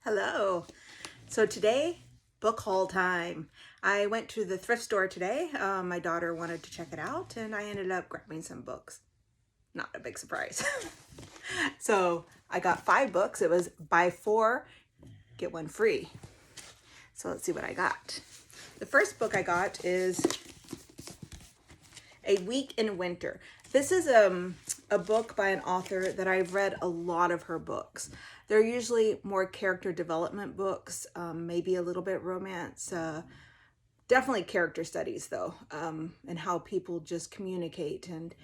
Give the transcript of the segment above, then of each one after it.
Hello. So today, book haul time. I went to the thrift store today. My daughter wanted to check it out and I ended up grabbing some books. Not a big surprise. So I got 5 books. It was buy 4, get 1 free. So let's see what I got. The first book I got is A Week in Winter. This is a book by an author that I've read a lot of her books. They're usually more character development books, maybe a little bit romance, definitely character studies though, and how people just communicate and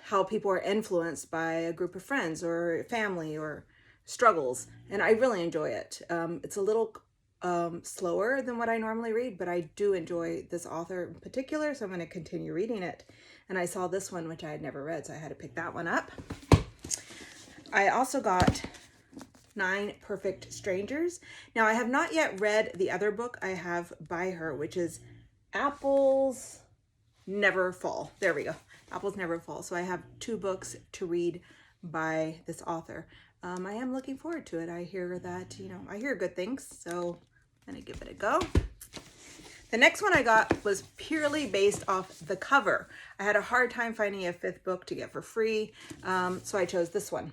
how people are influenced by a group of friends or family or struggles. And I really enjoy it. It's a little slower than what I normally read, but I do enjoy this author in particular, so I'm going to continue reading it. And I saw this one, which I had never read, so I had to pick that one up. I also got 9 Perfect Strangers. Now, I have not yet read the other book I have by her, which is Apples Never Fall. There we go. Apples Never Fall. So I have 2 books to read by this author. I am looking forward to it. I hear that, I hear good things, so I'm going to give it a go. The next one I got was purely based off the cover. I had a hard time finding a 5th book to get for free, so I chose this one.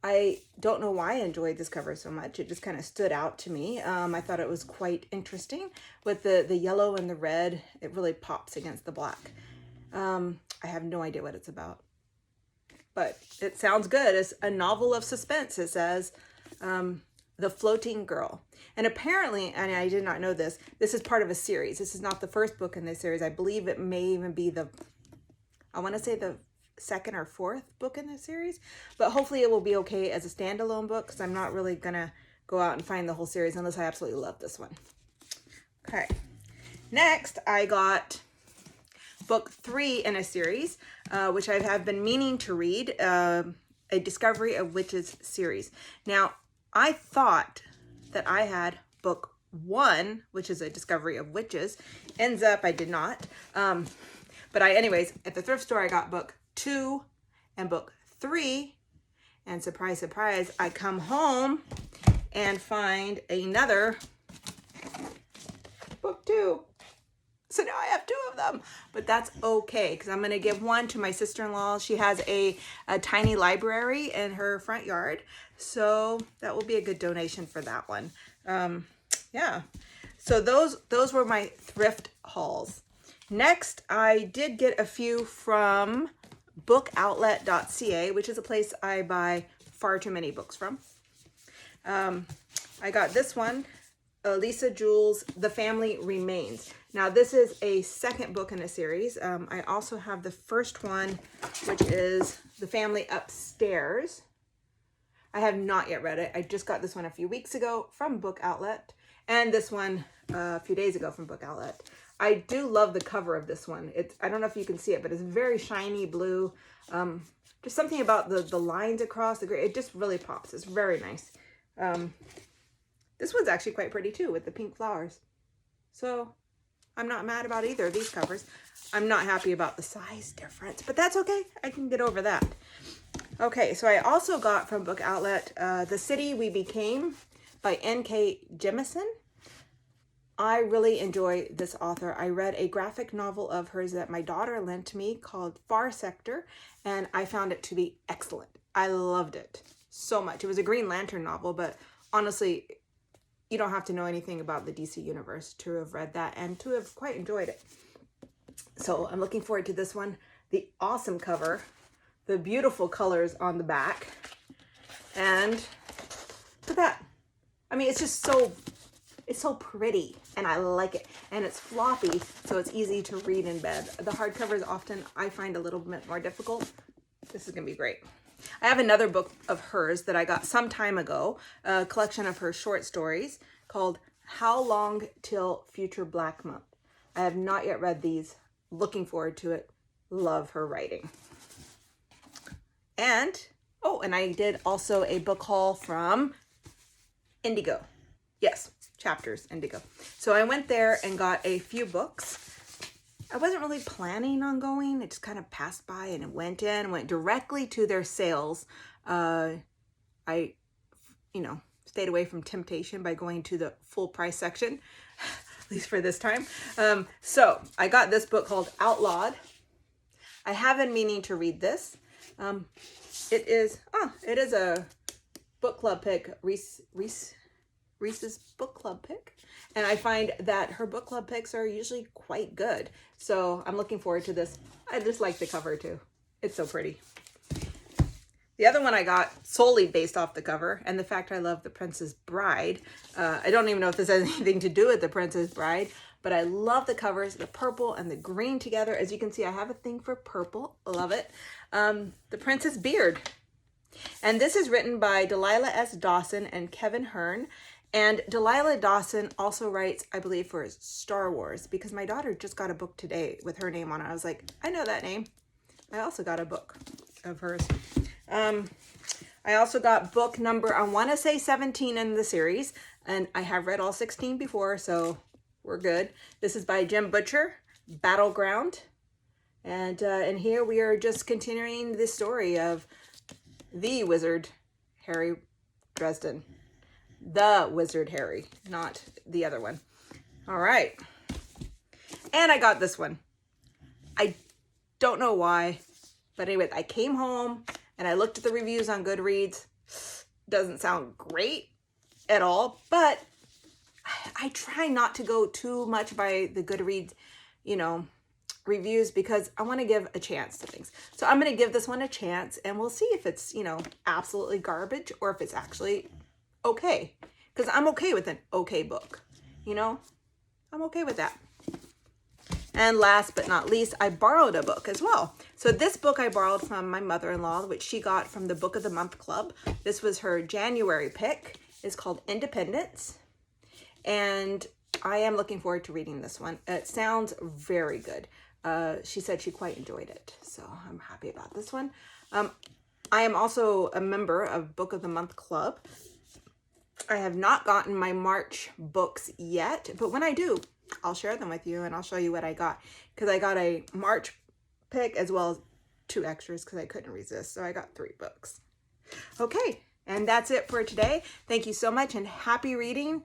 I don't know why I enjoyed this cover so much. It just kind of stood out to me. I thought it was quite interesting. With the yellow and the red, it really pops against the black. I have no idea what it's about, but it sounds good. It's a novel of suspense. It says, The Floating Girl. And apparently, and I did not know this, this is part of a series. This is not the first book in this series. I believe it may even be I want to say the 2nd or 4th book in this series, but hopefully it will be okay as a standalone book because I'm not really going to go out and find the whole series unless I absolutely love this one. Okay. Next, I got book 3 in a series, which I have been meaning to read, A Discovery of Witches series. Now, I thought that I had book 1, which is A Discovery of Witches. Ends up I did not. But anyways, at the thrift store, I got book 2 and book 3. And surprise, surprise, I come home and find another book 2. So now I have 2 of them, but that's okay because I'm going to give one to my sister-in-law. She has a tiny library in her front yard, so that will be a good donation for that one. Yeah, so those were my thrift hauls. Next, I did get a few from bookoutlet.ca, which is a place I buy far too many books from. I got this one, Lisa Jewell's The Family Remains. Now, this is a 2nd book in a series. I also have the first one, which is The Family Upstairs. I have not yet read it. I just got this one a few weeks ago from Book Outlet, and this one a few days ago from Book Outlet. I do love the cover of this one. I don't know if you can see it, but it's very shiny blue. Just something about the lines across the gray. It just really pops. It's very nice. This one's actually quite pretty too with the pink flowers. So I'm not mad about either of these covers. I'm not happy about the size difference, but that's okay. I can get over that. Okay, so I also got from Book Outlet The City We Became by N.K. Jemisin. I really enjoy this author. I read a graphic novel of hers that my daughter lent to me called Far Sector, and I found it to be excellent. I loved it so much. It was a Green Lantern novel, but honestly, you don't have to know anything about the DC universe to have read that and to have quite enjoyed it. So I'm looking forward to this one. The awesome cover, the beautiful colors on the back, and look at that. I mean, it's just it's so pretty and I like it. And it's floppy, so it's easy to read in bed. The hardcovers often I find a little bit more difficult. This is gonna be great. I have another book of hers that I got some time ago, a collection of her short stories called How Long Till Future Black Month. I have not yet read these. Looking forward to it. Love her writing. And I did also a book haul from Indigo. Yes, Chapters Indigo. So I went there and got a few books. I wasn't really planning on going. It just kind of passed by and it went directly to their sales. stayed away from temptation by going to the full price section, at least for this time. So I got this book called Outlawed. I have been meaning to read this. It is a book club pick, Reese's book club pick. And I find that her book club picks are usually quite good. So I'm looking forward to this. I just like the cover too. It's so pretty. The other one I got solely based off the cover and the fact I love The Princess Bride. I don't even know if this has anything to do with The Princess Bride, but I love the covers, the purple and the green together. As you can see, I have a thing for purple. I love it. The Princess Beard. And this is written by Delilah S. Dawson and Kevin Hearn. And Delilah Dawson also writes, I believe, for Star Wars, because my daughter just got a book today with her name on it. I was like, I know that name. I also got a book of hers. I also got book number, I want to say 17 in the series, and I have read all 16 before, so we're good. This is by Jim Butcher, Battleground. And here we are just continuing the story of the wizard, Harry Dresden. The wizard Harry, not the other one. All right. And I got this one. I don't know why, but anyway, I came home and I looked at the reviews on Goodreads. Doesn't sound great at all, but I try not to go too much by the Goodreads, reviews, because I want to give a chance to things. So I'm going to give this one a chance and we'll see if it's, absolutely garbage or if it's actually okay. Because I'm okay with an okay book, I'm okay with that. And last but not least, I borrowed a book as well. So this book I borrowed from my mother-in-law, which she got from the Book of the Month Club. This was her January pick. It's called Independence. And I am looking forward to reading this one. It sounds very good. She said she quite enjoyed it. So I'm happy about this one. I am also a member of Book of the Month Club. I have not gotten my March books yet, but when I do, I'll share them with you and I'll show you what I got, because I got a March pick as well as 2 extras because I couldn't resist. So I got 3 books. Okay, and that's it for today. Thank you so much and happy reading.